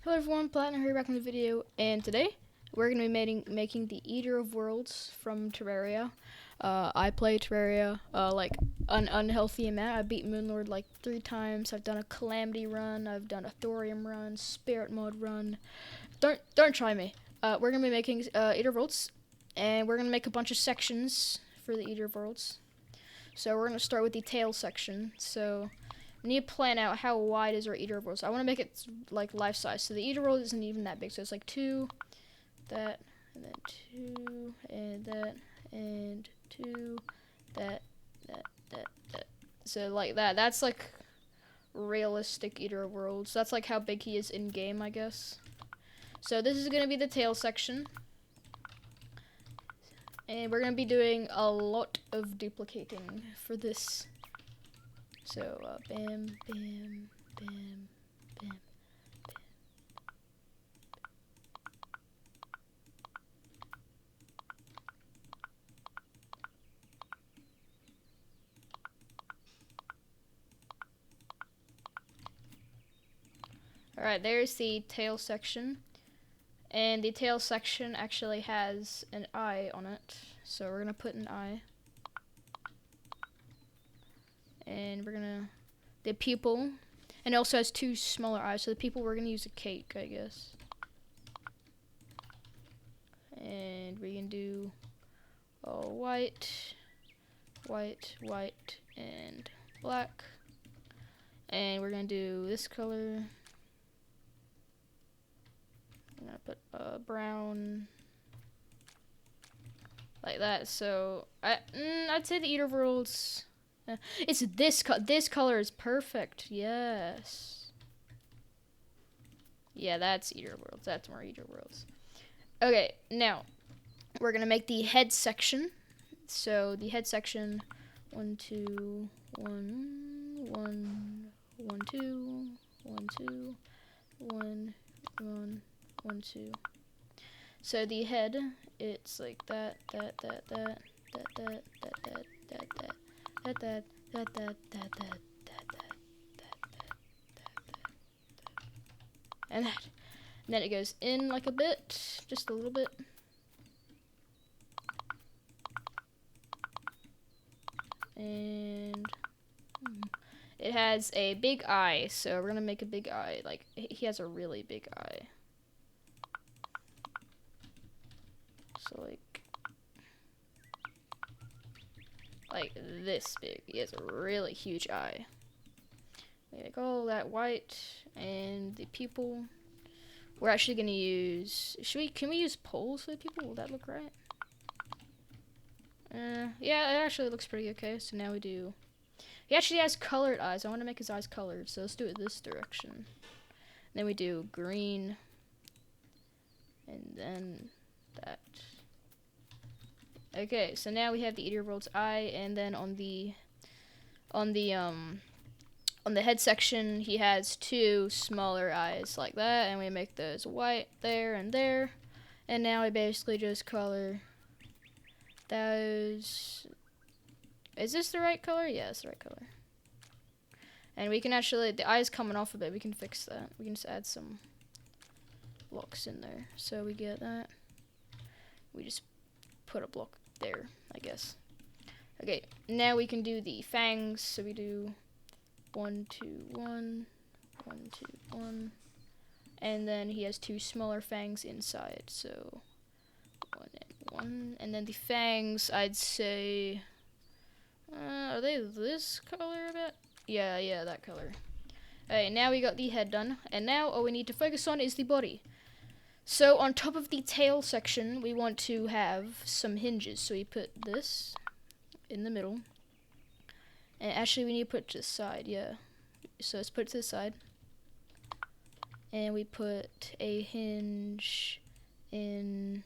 Hello everyone, Platinum here back in the video, and today we're going to be making the Eater of Worlds from Terraria. I play Terraria like an unhealthy amount. I beat Moonlord like 3 times. I've done a Calamity run, I've done a Thorium run, Spirit Mode run. Don't try me. We're going to be making Eater of Worlds, and we're going to make a bunch of sections for the Eater of Worlds. So we're going to start with the tail section. So we need to plan out how wide is our Eater of Worlds. I want to make it like life size. So the Eater World isn't even that big. So it's like 2, that, and then 2, and that, and 2, that. So like that. That's like realistic Eater of Worlds. That's like how big he is in game, I guess. So this is going to be the tail section. And we're going to be doing a lot of duplicating for this. So, bam, bam, bam, bam, bam. Alright, there's the tail section. And the tail section actually has an eye on it. So we're going to put an eye. And we're going to... the pupil. And it also has 2 smaller eyes. So the pupil, we're going to use a cake, I guess. And we can do white, white, white, and black. And we're going to do this color. I'm going to put brown. Like that. So, I'd say the Eater of Worlds... it's this color is perfect. Yes. Yeah, that's Eater Worlds. That's more Eater Worlds. Okay, now we're gonna make the head section. So the head section, 1, 2, 1, 1, 1, 2, 1, 2, 1, 1, 1, 2. So the head, it's like that. And that. And then it goes in like a bit, just a little bit. And it has a big eye, so we're gonna make a big eye. Like, he has a really big eye. So like this big. He has a really huge eye. Like all that white and the pupil. We're actually gonna use. Can we use poles for the pupil? Will that look right? Yeah, it actually looks pretty okay. So now we do. He actually has colored eyes. I want to make his eyes colored, so let's do it this direction. Then we do green, and then that. Okay, so now we have the Eater of Worlds eye, and then on the head section, he has 2 smaller eyes like that, and we make those white there and there. And now we basically just color those. Is this the right color? Yeah, it's the right color. And we can actually, the eye's coming off a bit, we can fix that. We can just add some blocks in there. So we get that. We just put a block there, I guess. Okay, now we can do the fangs. So we do 1, 2, 1, 1, 2, 1, and then he has 2 smaller fangs inside. So 1 and 1, and then the fangs, I'd say, are they this color a bit? Yeah, that color. Okay, now we got the head done, and now all we need to focus on is the body. So on top of the tail section, we want to have some hinges. So we put this in the middle. And actually we need to put it to the side, yeah. So let's put it to the side. And we put a hinge in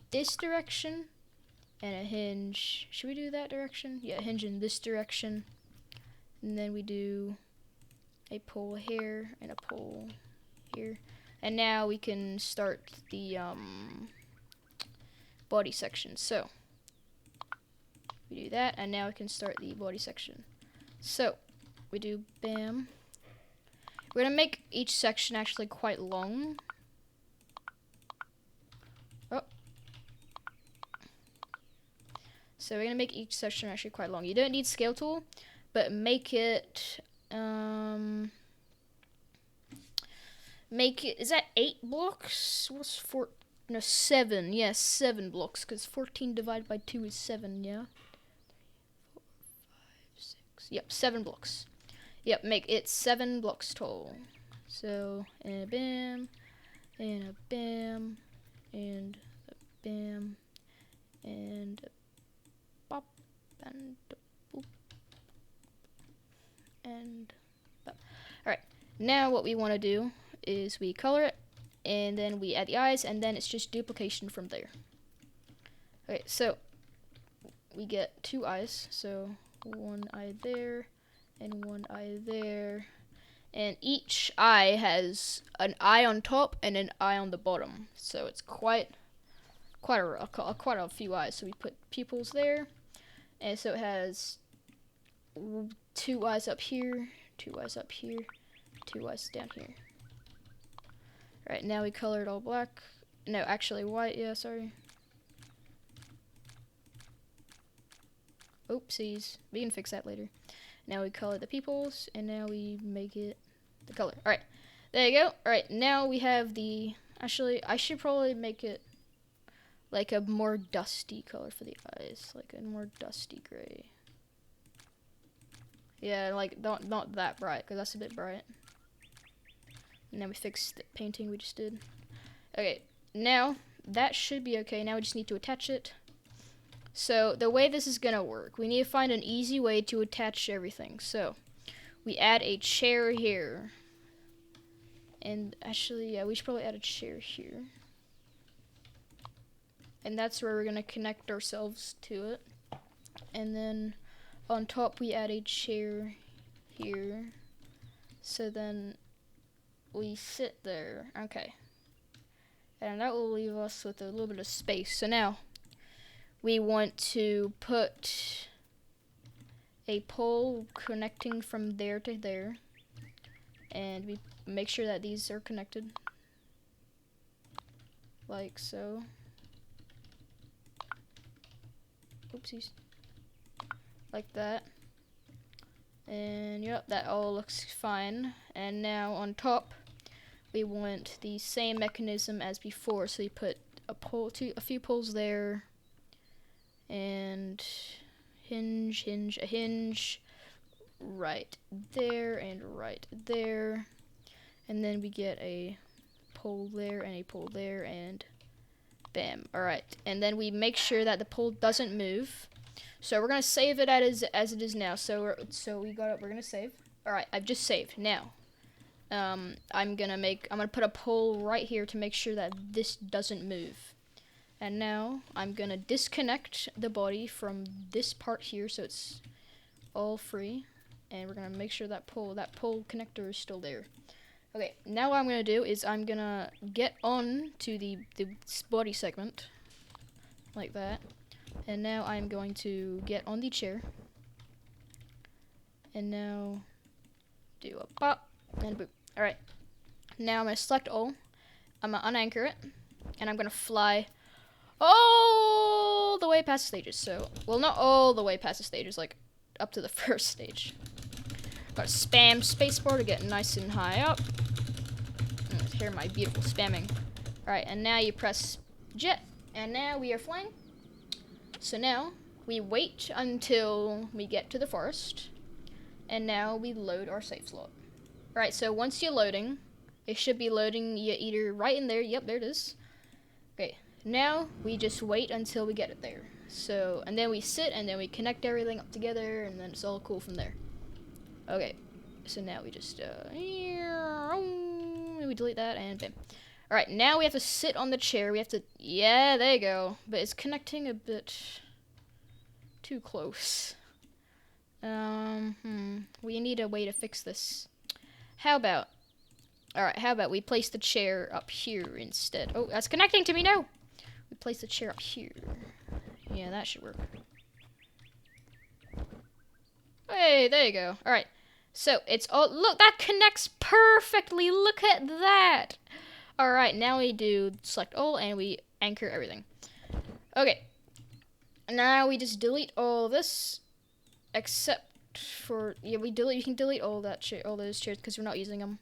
this direction. And a hinge, should we do that direction? Yeah, a hinge in this direction. And then we do a pole here and a pole here. And now we can start the body section. So we do that, and now we can start the body section. So we do bam, We're gonna make each section actually quite long. Oh. So we're gonna make each section actually quite long. You don't need scale tool, but make it, is that 8 blocks? What's 4? No, 7. Yes, 7 blocks, because 14 divided by 2 is 7, yeah? 4, 5, 6. Yep, 7 blocks. Yep, make it 7 blocks tall. So, and a bam, and a bam, and a bam, and a bop, and a boop, and bop. Alright, now what we want to do is we color it, and then we add the eyes, and then it's just duplication from there. Okay, so we get 2 eyes, so 1 eye there, and 1 eye there, and each eye has an eye on top and an eye on the bottom, so it's quite a few eyes. So we put pupils there, and so it has 2 eyes up here, 2 eyes up here, 2 eyes down here. Right, now we color it all black. No, actually white, yeah, sorry. Oopsies. We can fix that later. Now we color the pupils, and now we make it the color. Alright, there you go. Alright, now we have the... Actually, I should probably make it like a more dusty color for the eyes. Like a more dusty gray. Yeah, like, not that bright, because that's a bit bright. And then we fixed the painting we just did. Okay, now that should be okay. Now we just need to attach it. So the way this is gonna work, we need to find an easy way to attach everything. So we add a chair here. And actually, yeah, we should probably add a chair here. And that's where we're gonna connect ourselves to it. And then on top we add a chair here. So then we sit there. Okay. And that will leave us with a little bit of space. So now we want to put a pole connecting from there to there. And we make sure that these are connected. Like so. Oopsies. Like that. And yep, that all looks fine. And now on top, we want the same mechanism as before. So you put a few poles there, and a hinge right there and right there, and then we get a pole there and a pole there, and bam. All right, and then we make sure that the pole doesn't move. So we're gonna save it as it is now. We're gonna save. All right, I've just saved. Now, I'm gonna put a pole right here to make sure that this doesn't move. And now I'm gonna disconnect the body from this part here, so it's all free. And we're gonna make sure that pole connector is still there. Okay, now what I'm gonna do is I'm gonna get on to the body segment, like that. And now I'm going to get on the chair. And now do a pop and a boop. Alright. Now I'm going to select all. I'm going to unanchor it. And I'm going to fly all the way past the stages. So, well, not all the way past the stages, like up to the first stage. Got to spam spacebar to get nice and high up. Hear my beautiful spamming. Alright, and now you press jet. And now we are flying. So now we wait until we get to the forest, and now we load our save slot. Alright, so once you're loading, it should be loading EATER right in there. Yep, there it is. Okay, now we just wait until we get it there. So, and then we sit, and then we connect everything up together, and then it's all cool from there. Okay, so now we just, we delete that, and bam. Alright, now we have to sit on the chair. We have to, yeah, there you go. But it's connecting a bit too close. We need a way to fix this. How about we place the chair up here instead? Oh, that's connecting to me now. We place the chair up here. Yeah, that should work. Hey, there you go. Alright, So it's all, look, that connects perfectly. Look at that. All right, now we do select all and we anchor everything. Okay. Now we just delete all this, except for, yeah, you can delete all those chairs because we're not using them.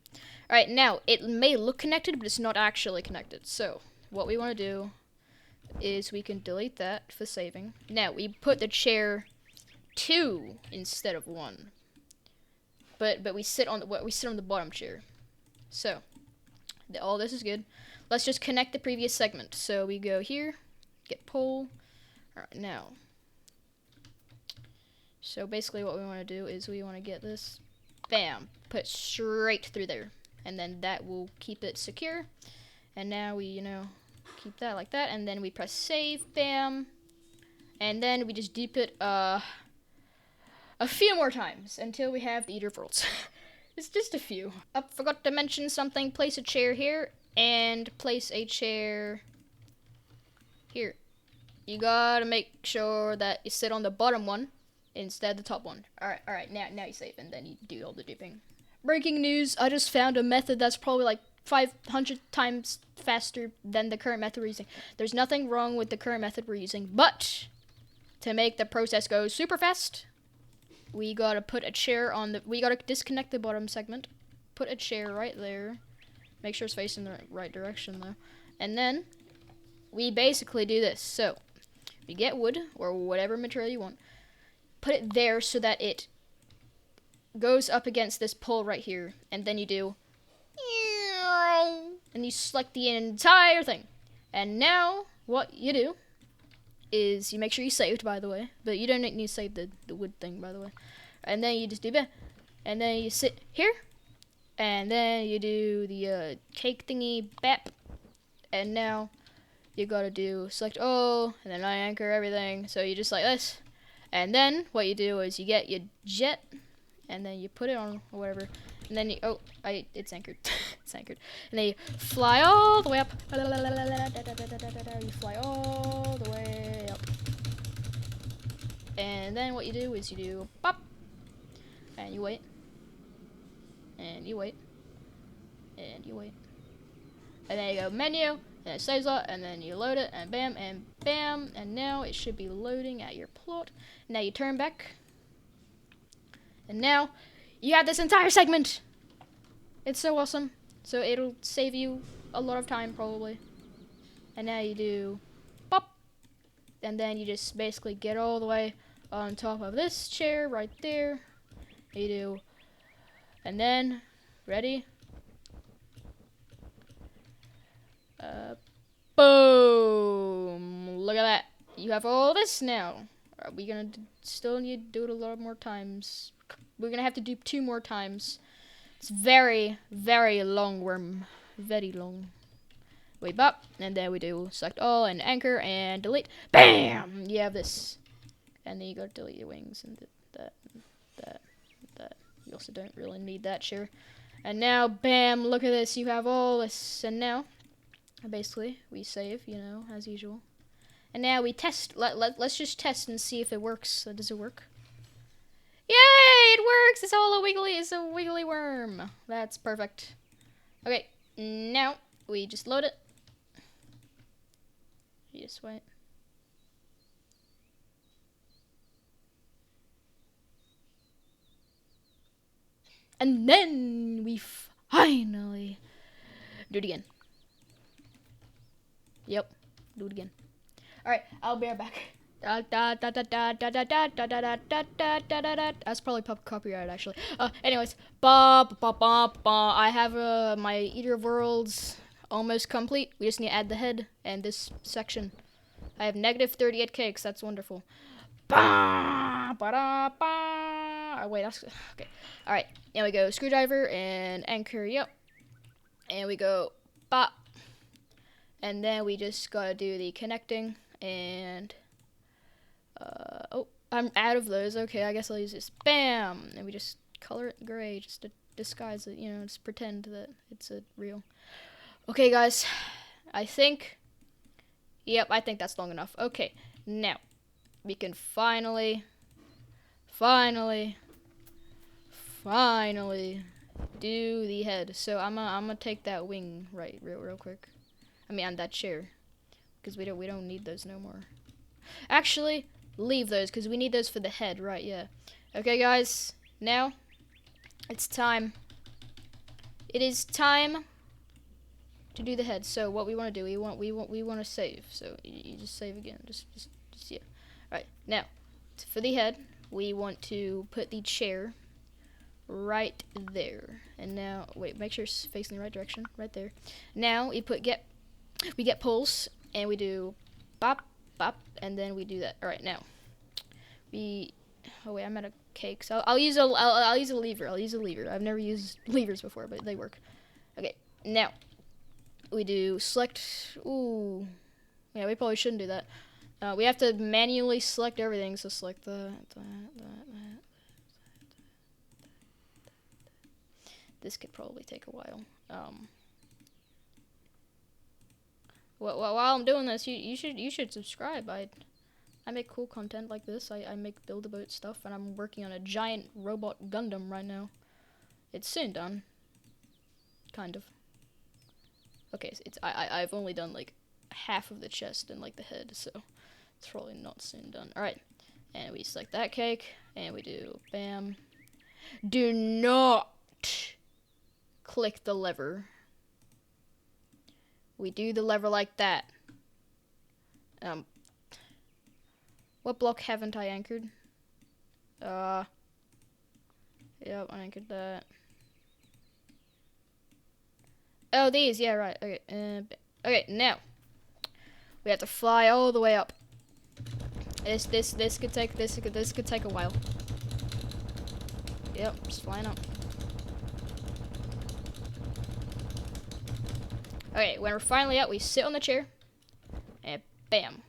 All right, now it may look connected, but it's not actually connected. So what we want to do is we can delete that for saving. Now we put the chair 2 instead of 1, but we sit on the bottom chair. So all this is good. Let's just connect the previous segment. So we go here, get pole. All right, now. So basically what we want to do is we want to get this, bam, put straight through there. And then that will keep it secure. And now we, keep that like that. And then we press save, bam. And then we just deep it a few more times until we have the Eater of Worlds. It's just a few. Forgot to mention something. Place a chair here and place a chair here. You gotta make sure that you sit on the bottom one instead of the top one. Alright, now you save and then you do all the duping. Breaking news, I just found a method that's probably like 500 times faster than the current method we're using. There's nothing wrong with the current method we're using, but to make the process go super fast, we gotta put a chair on we gotta disconnect the bottom segment, put a chair right there, make sure it's facing the right direction though, and then we basically do this. So you get wood or whatever material you want, put it there so that it goes up against this pole right here, and then you do, and you select the entire thing. And now what you do is you make sure you saved, by the way, but you don't need to save the wood thing, by the way. And then you just do that, and then you sit here, and then you do the cake thingy, bap, and now you gotta do select all, and then I anchor everything. So you just like this, and then what you do is you get your jet, and then you put it on or whatever, and then you it's anchored, it's anchored, and then you fly all the way up. You fly all the way up, and then what you do is you do pop, and you wait, and you wait, and you wait, and then you go menu. And it saves that, and then you load it, and bam, and now it should be loading at your plot. Now you turn back, and now you have this entire segment. It's so awesome. So it'll save you a lot of time, probably. And now you do pop, and then you just basically get all the way on top of this chair right there. You do, and then, ready? Boom! Look at that. You have all this now. Are we gonna still need to do it a lot more times? We're gonna have to do 2 more times. It's very, very long worm. Very long. Wait, bop, and then we do select all and anchor and delete. Bam! You have this. And then you go delete your wings and that. You also don't really need that chair. And now, bam, look at this. You have all this. And now, basically, we save, as usual. And now we test. Let's just test and see if it works. Does it work? Yay! It works! It's a wiggly worm. That's perfect. Okay, now we just load it. You just wait. And then we finally do it again. Yep, do it again. Alright, I'll be right back. That's probably copyright, actually. Anyways, I have my Eater of Worlds almost complete. We just need to add the head and this section. I have negative 38 cakes. That's wonderful. Wait, that's okay. All right, now we go screwdriver and anchor. Yep, and we go bop, and then we just gotta do the connecting and oh, I'm out of those. Okay, I guess I'll use this. Bam, and we just color it gray just to disguise it. Just pretend that it's a real. Okay, guys, I think. Yep, I think that's long enough. Okay, now finally do the head. So I'm gonna take that wing real quick. I mean, on that chair, because we don't need those no more. Actually, leave those because we need those for the head, right? Yeah. Okay, guys. Now it's time. It is time to do the head. So what we want to do? We want to save. So you just save again. Just yeah. All right. Now for the head, we want to put the chair right there. And now wait, make sure it's facing the right direction. Right there. Now we get poles and we do bop bop and then we do that. All right. Now oh wait, I'm out of cake. So I'll use a lever. I'll use a lever. I've never used levers before, but they work. Okay. Now we do select. Ooh. Yeah, we probably shouldn't do that. We have to manually select everything. So select that. This could probably take a while. While I'm doing this, you should subscribe. I make cool content like this. I make build-a-boat stuff, and I'm working on a giant robot Gundam right now. It's soon done. Kind of. Okay, so I've only done like half of the chest and like the head, so it's probably not soon done. All right, and we select that cake, and we do bam. Do not click the lever. We do the lever like that. What block haven't I anchored? Yep, I anchored that. Oh, these, yeah, right. Okay, okay, now we have to fly all the way up. This could take a while. Yep, just flying up. Okay, when we're finally up, we sit on the chair, and bam.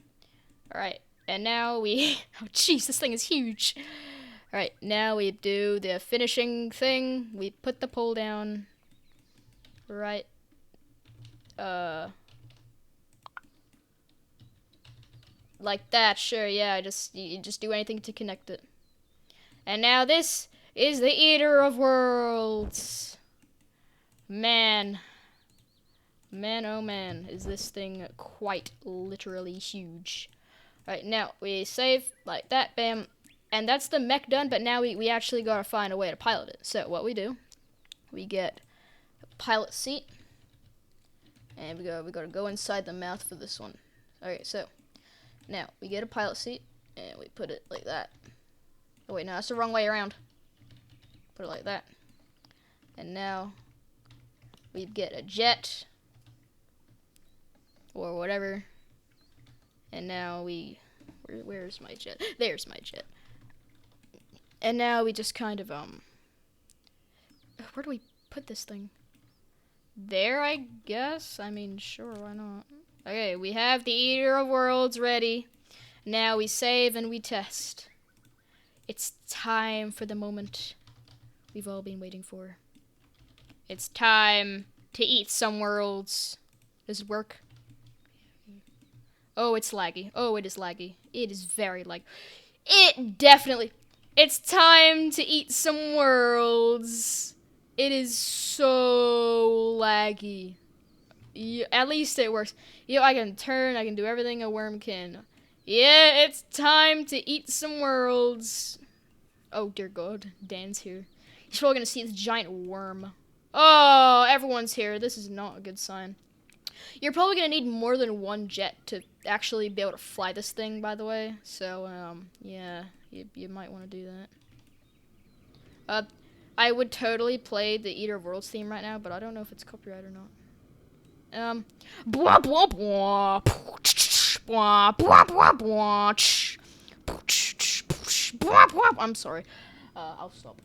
All right, and now we. Oh, jeez, this thing is huge. All right, now we do the finishing thing. We put the pole down. Right. Like that, sure, yeah. You just do anything to connect it. And now this is the Eater of Worlds. Man, oh man, is this thing quite literally huge. Alright, now we save like that, bam. And that's the mech done, but now we actually gotta find a way to pilot it. So what we do, we get a pilot seat. And we gotta go inside the mouth for this one. Okay, so now we get a pilot seat and we put it like that. Oh wait, no, that's the wrong way around. Put it like that. And now we get a jet or whatever. And now where's my jet? There's my jet. And now we just kind of where do we put this thing? There, I guess. I mean, sure, why not? Okay, we have the Eater of Worlds ready. Now we save and we test. It's time for the moment we've all been waiting for. It's time to eat some worlds. Does it work? Oh, it's laggy. Oh, it is laggy. It is very laggy. It definitely... It's time to eat some worlds. It is so laggy. Yeah, at least it works. I can turn, I can do everything a worm can. Yeah, it's time to eat some worlds. Oh, dear God. Dan's here. He's probably going to see this giant worm. Oh, everyone's here. This is not a good sign. You're probably going to need more than one jet to actually be able to fly this thing, by the way. So, yeah, you might want to do that. I would totally play the Eater of Worlds theme right now, but I don't know if it's copyright or not. Blah, blah, blah. Blah, blah, blah, blah. I'm sorry. I'll stop.